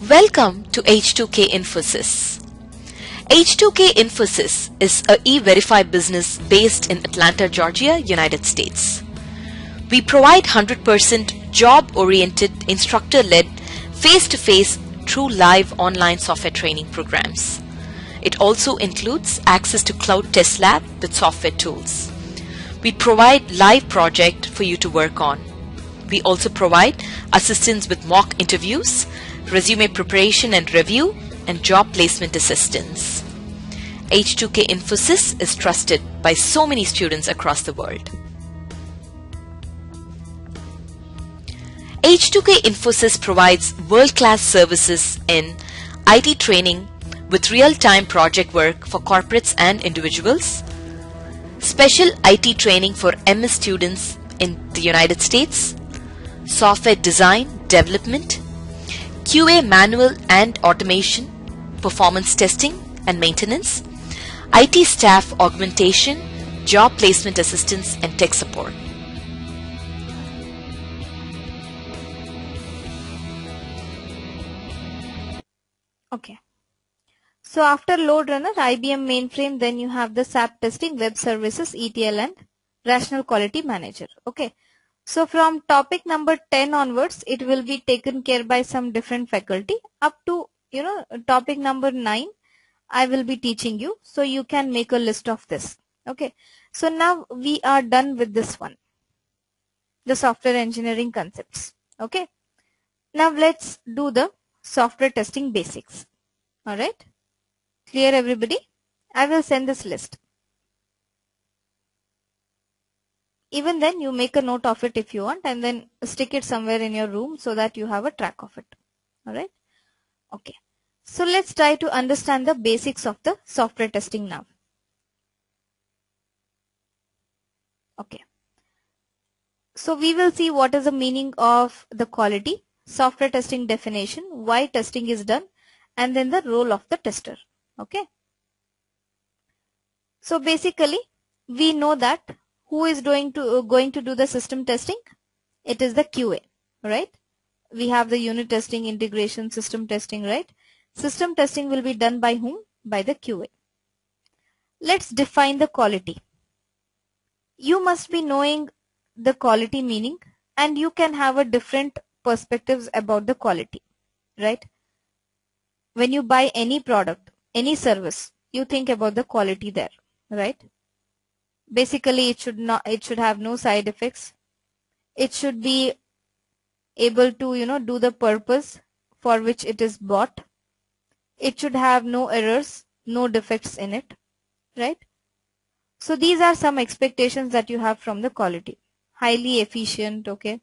Welcome to H2K Infosys. H2K Infosys is a e-verify business based in Atlanta, Georgia, United States. We provide 100% job-oriented, instructor-led, face-to-face, true live online software training programs. It also includes access to Cloud Test Lab with software tools. We provide live project for you to work on. We also provide assistance with mock interviews, resume preparation and review, and job placement assistance. H2K Infosys is trusted by so many students across the world. H2K Infosys provides world-class services in IT training with real-time project work for corporates and individuals, special IT training for MS students in the United States, software design, development, QA manual and automation, performance testing and maintenance, IT staff augmentation, job placement assistance, and tech support. Okay. So after Load Runner, IBM mainframe, then you have the SAP testing, web services, ETL, and rational quality manager. Okay. So from topic number 10 onwards, it will be taken care by some different faculty. Up to, topic number 9, I will be teaching you. So you can make a list of this. Okay. So now we are done with this one, the software engineering concepts. Okay. Now let's do the software testing basics. All right. Clear, everybody? I will send this list. Even then, you make a note of it if you want, and then stick it somewhere in your room so that you have a track of it. All right. Okay. So let's try to understand the basics of the software testing now. Okay. So we will see what is the meaning of the quality, software testing definition, why testing is done, and then the role of the tester. Okay. So basically, we know that who is going to do the system testing? It is the QA, right? We have the unit testing, integration, system testing, right? System testing will be done by whom? By the QA. Let's define the quality. You must be knowing the quality meaning, and you can have a different perspectives about the quality, right? When you buy any product, any service, you think about the quality there, right? Basically, it should have no side effects. It should be able to, do the purpose for which it is bought. It should have no errors, no defects in it, right? So these are some expectations that you have from the quality. Highly efficient, okay?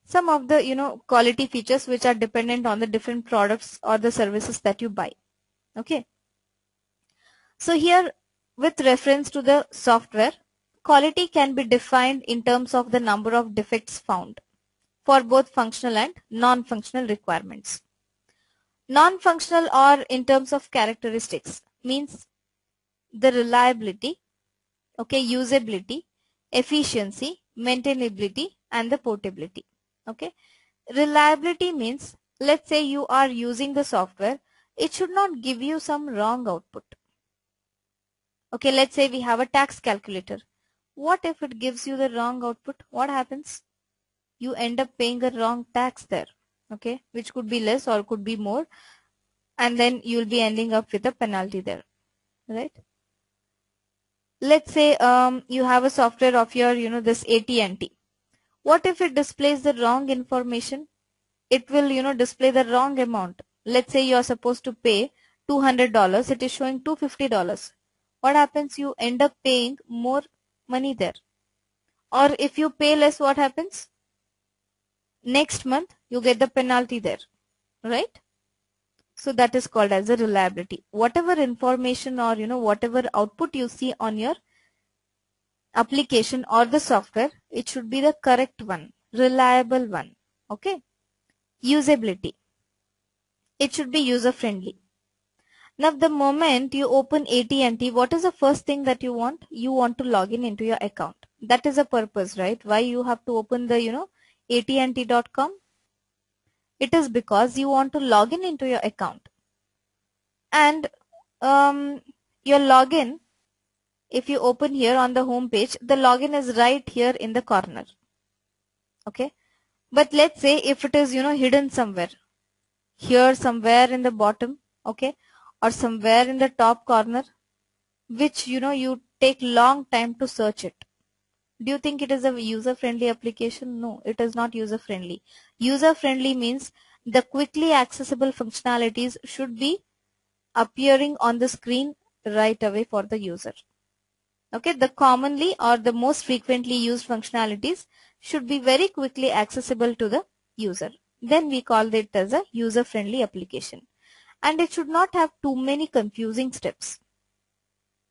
Some of the, quality features which are dependent on the different products or the services that you buy, okay? So here, with reference to the software, quality can be defined in terms of the number of defects found for both functional and non-functional requirements. Non-functional or in terms of characteristics means the reliability, okay, usability, efficiency, maintainability, and the portability. Okay. Reliability means, let's say you are using the software, it should not give you some wrong output. Okay, let's say we have a tax calculator. What if it gives you the wrong output? What happens? You end up paying a wrong tax there, okay, which could be less or could be more, and then you'll be ending up with a penalty there, right? Let's say you have a software of your, this AT&T. What if it displays the wrong information? It will, display the wrong amount. Let's say you are supposed to pay $200. It is showing $250. What happens? You end up paying more money there. Or if you pay less, what happens? Next month, you get the penalty there, right? So that is called as a reliability. Whatever information or, whatever output you see on your application or the software, it should be the correct one, reliable one, okay? Usability. It should be user friendly. Now the moment you open AT&T, what is the first thing that you want? You want to log in into your account. That is a purpose, right? Why you have to open the, AT&T.com? It is because you want to log in into your account. And your login, if you open here on the home page, the login is right here in the corner. Okay. But let's say if it is, hidden somewhere, here somewhere in the bottom, okay, or somewhere in the top corner, which, you take long time to search it. Do you think it is a user-friendly application? No, it is not user-friendly. User-friendly means the quickly accessible functionalities should be appearing on the screen right away for the user. Okay, the commonly or the most frequently used functionalities should be very quickly accessible to the user. Then we call it as a user-friendly application. And it should not have too many confusing steps.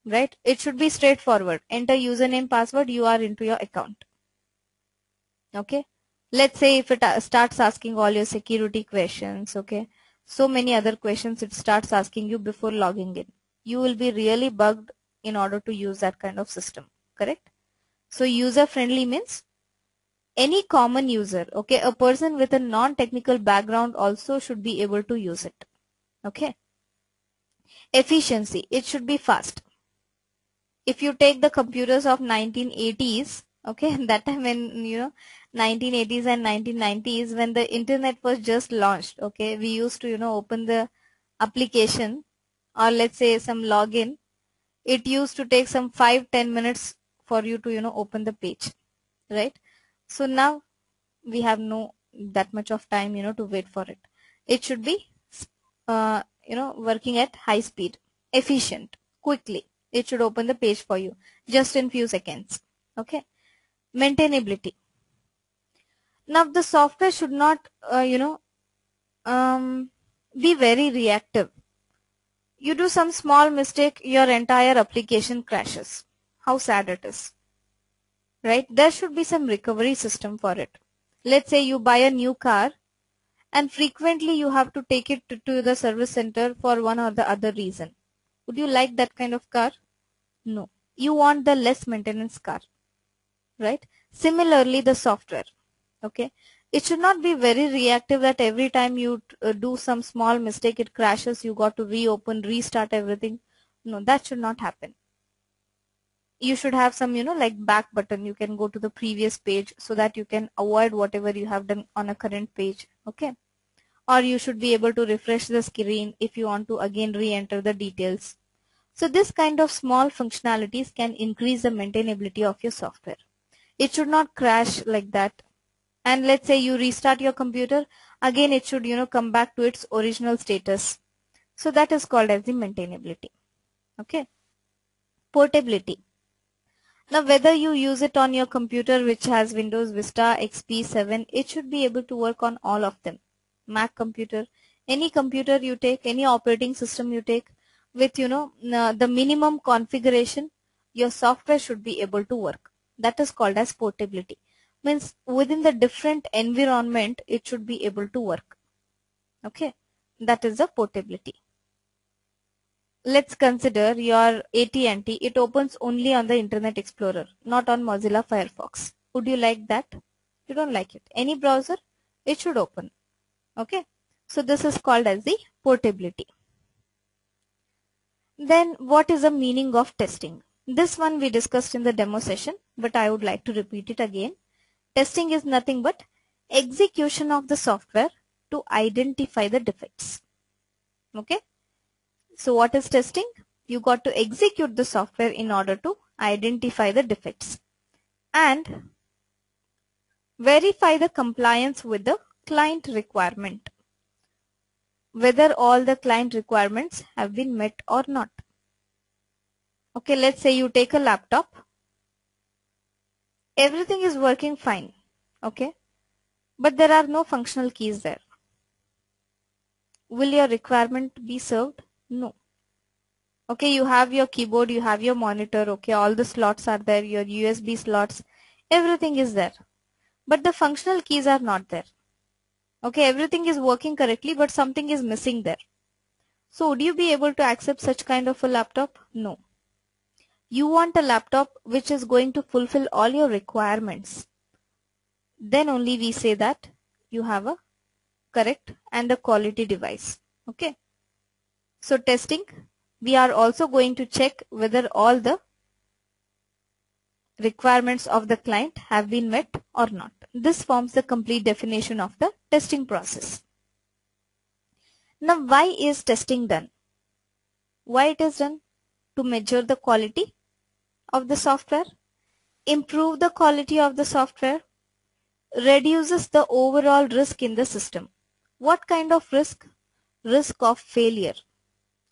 Right? It should be straightforward. Enter username, password, you are into your account. Okay. Let's say if it starts asking all your security questions, okay, so many other questions it starts asking you before logging in. You will be really bugged in order to use that kind of system, correct? So user friendly means any common user, okay, a person with a non-technical background also should be able to use it. Okay. Efficiency, it should be fast. If you take the computers of 1980s, okay, that time when 1980s and 1990s, when the internet was just launched, okay, we used to open the application or let's say some login. It used to take some 5-10 minutes for you to open the page, right? So now we have no that much of time to wait for it. It should be working at high speed, efficient, quickly. It should open the page for you just in few seconds. Okay. Maintainability. Now the software should not be very reactive. You do some small mistake, your entire application crashes. How sad it is, right? There should be some recovery system for it. Let's say you buy a new car and frequently you have to take it to the service center for one or the other reason. Would you like that kind of car? No. You want the less maintenance car, right? Similarly, the software, okay? It should not be very reactive that every time you do some small mistake, it crashes, you got to reopen, restart everything. No, that should not happen. You should have some, like back button. You can go to the previous page so that you can avoid whatever you have done on a current page, okay? Or you should be able to refresh the screen if you want to again re-enter the details. So this kind of small functionalities can increase the maintainability of your software. It should not crash like that. And let's say you restart your computer, again it should come back to its original status. So that is called as the maintainability. Okay. Portability. Now whether you use it on your computer which has Windows Vista, XP, 7, it should be able to work on all of them. Mac computer, any computer you take, any operating system you take, with the minimum configuration, your software should be able to work. That is called as portability. Means within the different environment it should be able to work. Okay, that is the portability. Let's consider your AT&T. It opens only on the Internet Explorer, not on Mozilla Firefox. Would you like that? You don't like it. Any browser, it should open. Okay, so this is called as the portability. Then what is the meaning of testing? This one we discussed in the demo session, but I would like to repeat it again. Testing is nothing but execution of the software to identify the defects. Okay. So what is testing? You got to execute the software in order to identify the defects and verify the compliance with the client requirement, whether all the client requirements have been met or not. Okay, let's say you take a laptop. Everything is working fine. Okay, but there are no functional keys there. Will your requirement be served? No. Okay, you have your keyboard, you have your monitor, okay, all the slots are there, your USB slots, everything is there. But the functional keys are not there. Okay, everything is working correctly, but something is missing there. So would you be able to accept such kind of a laptop? No. You want a laptop which is going to fulfill all your requirements. Then only we say that you have a correct, and the quality device. Okay. So testing, we are also going to check whether all the requirements of the client have been met or not. This forms the complete definition of the testing process. Now, why is testing done? Why it is done? To measure the quality of the software, improve the quality of the software, reduces the overall risk in the system. What kind of risk? Risk of failure.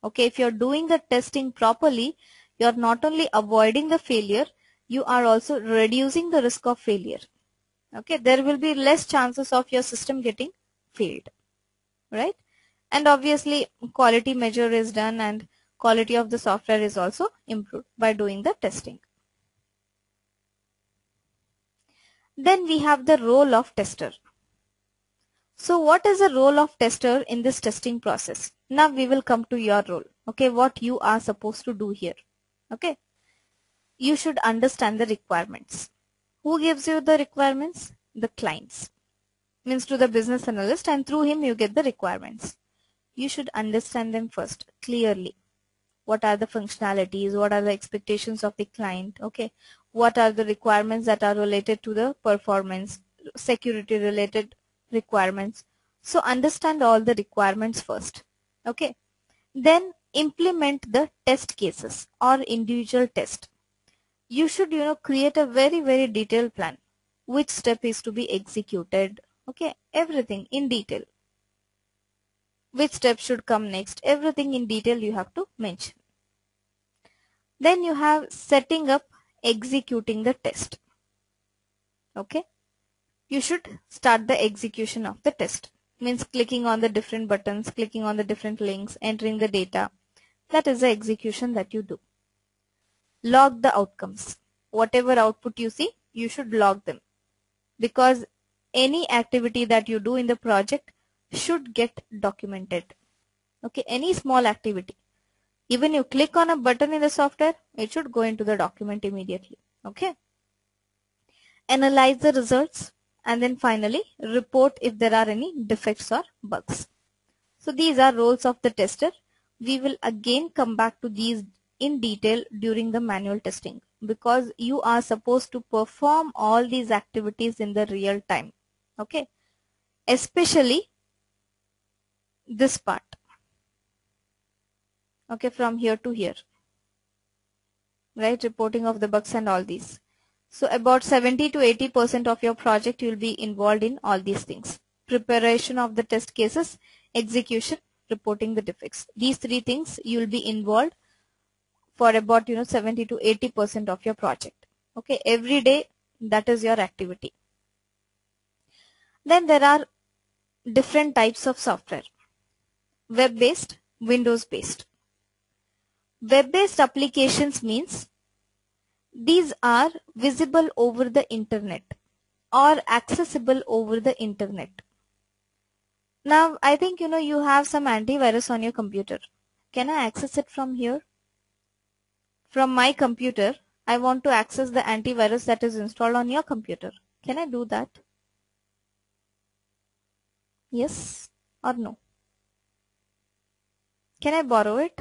Okay, if you're doing the testing properly, you're not only avoiding the failure, you are also reducing the risk of failure. Okay, there will be less chances of your system getting failed, right? And obviously quality measure is done and quality of the software is also improved by doing the testing. Then we have the role of tester. So what is the role of tester in this testing process? Now we will come to your role. Okay, what you are supposed to do here. Okay, you should understand the requirements. Who gives you the requirements? The clients. Means to the business analyst, and through him you get the requirements. You should understand them first clearly. What are the functionalities? What are the expectations of the client? Okay, what are the requirements that are related to the performance, security related requirements? So understand all the requirements first. Okay, then implement the test cases or individual test. You should create a very detailed plan. Which step is to be executed? Okay, everything in detail. Which step should come next? Everything in detail you have to mention. Then you have setting up, executing the test. Okay, you should start the execution of the test. Means clicking on the different buttons, clicking on the different links, entering the data. That is the execution that you do. Log the outcomes. Whatever output you see, you should log them, because any activity that you do in the project should get documented. Okay, any small activity. Even you click on a button in the software, it should go into the document immediately. Okay. Analyze the results and then finally report if there are any defects or bugs. So these are roles of the tester. We will again come back to these in detail during the manual testing, because you are supposed to perform all these activities in the real time. Okay. Especially this part. Okay, from here to here, right? Reporting of the bugs and all these. So about 70 to 80% of your project you will be involved in all these things. Preparation of the test cases, execution, reporting the defects. These three things you will be involved for about 70 to 80% of your project. Okay, every day that is your activity. Then there are different types of software. Web-based, Windows-based. Web-based applications means these are visible over the internet or accessible over the internet. Now I think you have some antivirus on your computer. Can I access it from here? From my computer, I want to access the antivirus that is installed on your computer. Can I do that? Yes or no? Can I borrow it?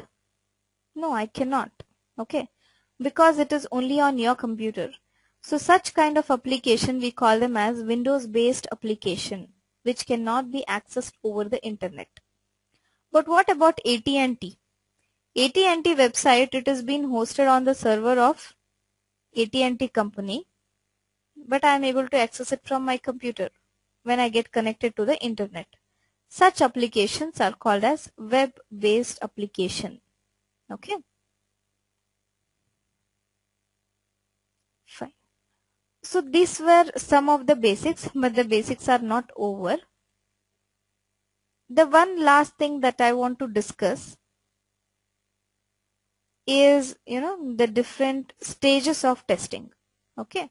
No, I cannot. Okay, because it is only on your computer. So such kind of application we call them as Windows-based application, which cannot be accessed over the internet. But what about AT&T? AT&T website, it has been hosted on the server of AT&T company, but I am able to access it from my computer when I get connected to the internet. Such applications are called as web-based application. Okay. Fine. So these were some of the basics, but the basics are not over. The one last thing that I want to discuss is, the different stages of testing. Okay.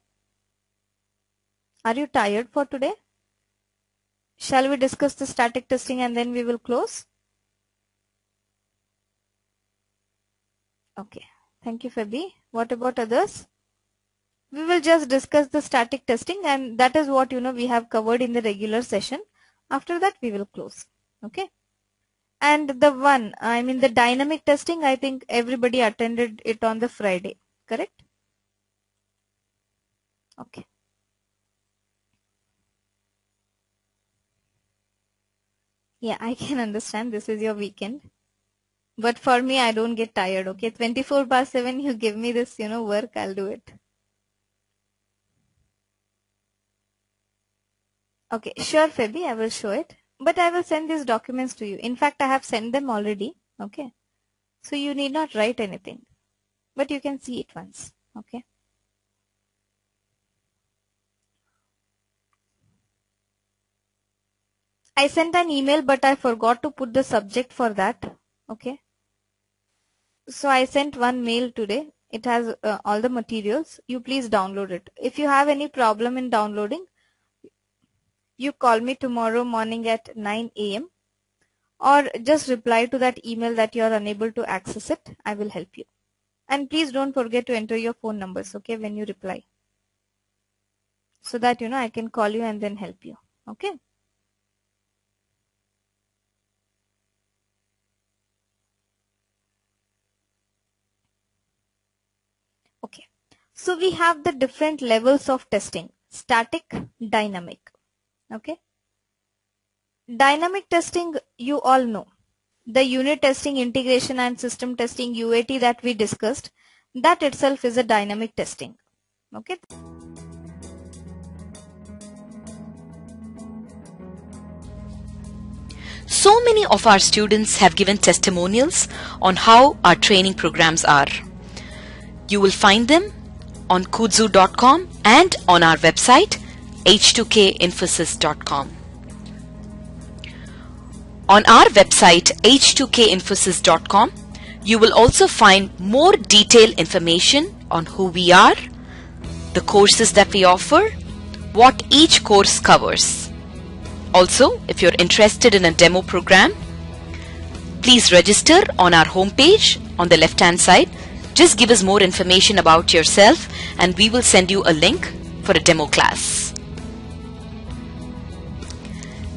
Are you tired for today? Shall we discuss the static testing and then we will close? Okay. Thank you, Fabi. What about others? We will just discuss the static testing, and that is what we have covered in the regular session. After that we will close. Okay. And the dynamic testing, I think everybody attended it on the Friday, correct? Okay. Yeah, I can understand this is your weekend. But for me, I don't get tired, okay? 24/7, you give me this, work, I'll do it. Okay, sure, Fabi, I will show it. But I will send these documents to you. In fact, I have sent them already, okay? So you need not write anything. But you can see it once, okay? I sent an email, but I forgot to put the subject for that, okay? So I sent one mail today. It has all the materials. You please download it. If you have any problem in downloading, you call me tomorrow morning at 9 a.m. or just reply to that email that you are unable to access it. I will help you. And please don't forget to enter your phone numbers, okay, when you reply. So that, I can call you and then help you, okay? Okay. So we have the different levels of testing: static, dynamic. Okay. Dynamic testing, you all know. The unit testing, integration and system testing, UAT, that we discussed, that itself is a dynamic testing. Okay. So many of our students have given testimonials on how our training programs are. You will find them on kudzu.com and on our website h2kinfosys.com. On our website h2kinfosys.com, you will also find more detailed information on who we are, the courses that we offer, what each course covers. Also, if you're interested in a demo program, please register on our homepage on the left-hand side. Just give us more information about yourself and we will send you a link for a demo class.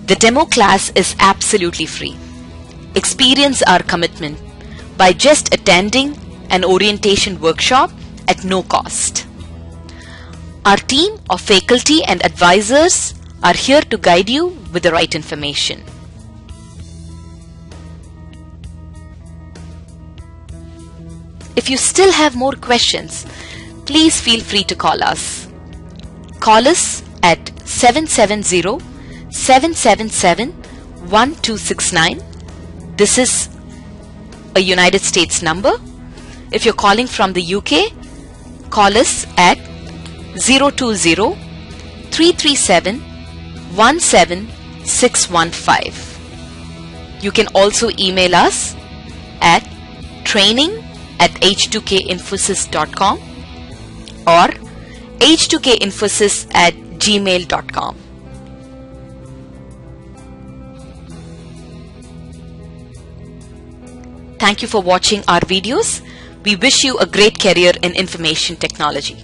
The demo class is absolutely free. Experience our commitment by just attending an orientation workshop at no cost. Our team of faculty and advisors are here to guide you with the right information. If you still have more questions, please feel free to call us. Call us at 770-777-1269. This is a United States number. If you're calling from the UK, call us at 020-337-17615. You can also email us at training@h2kinfosys.com or h2kinfosys@gmail.com. Thank you for watching our videos. We wish you a great career in information technology.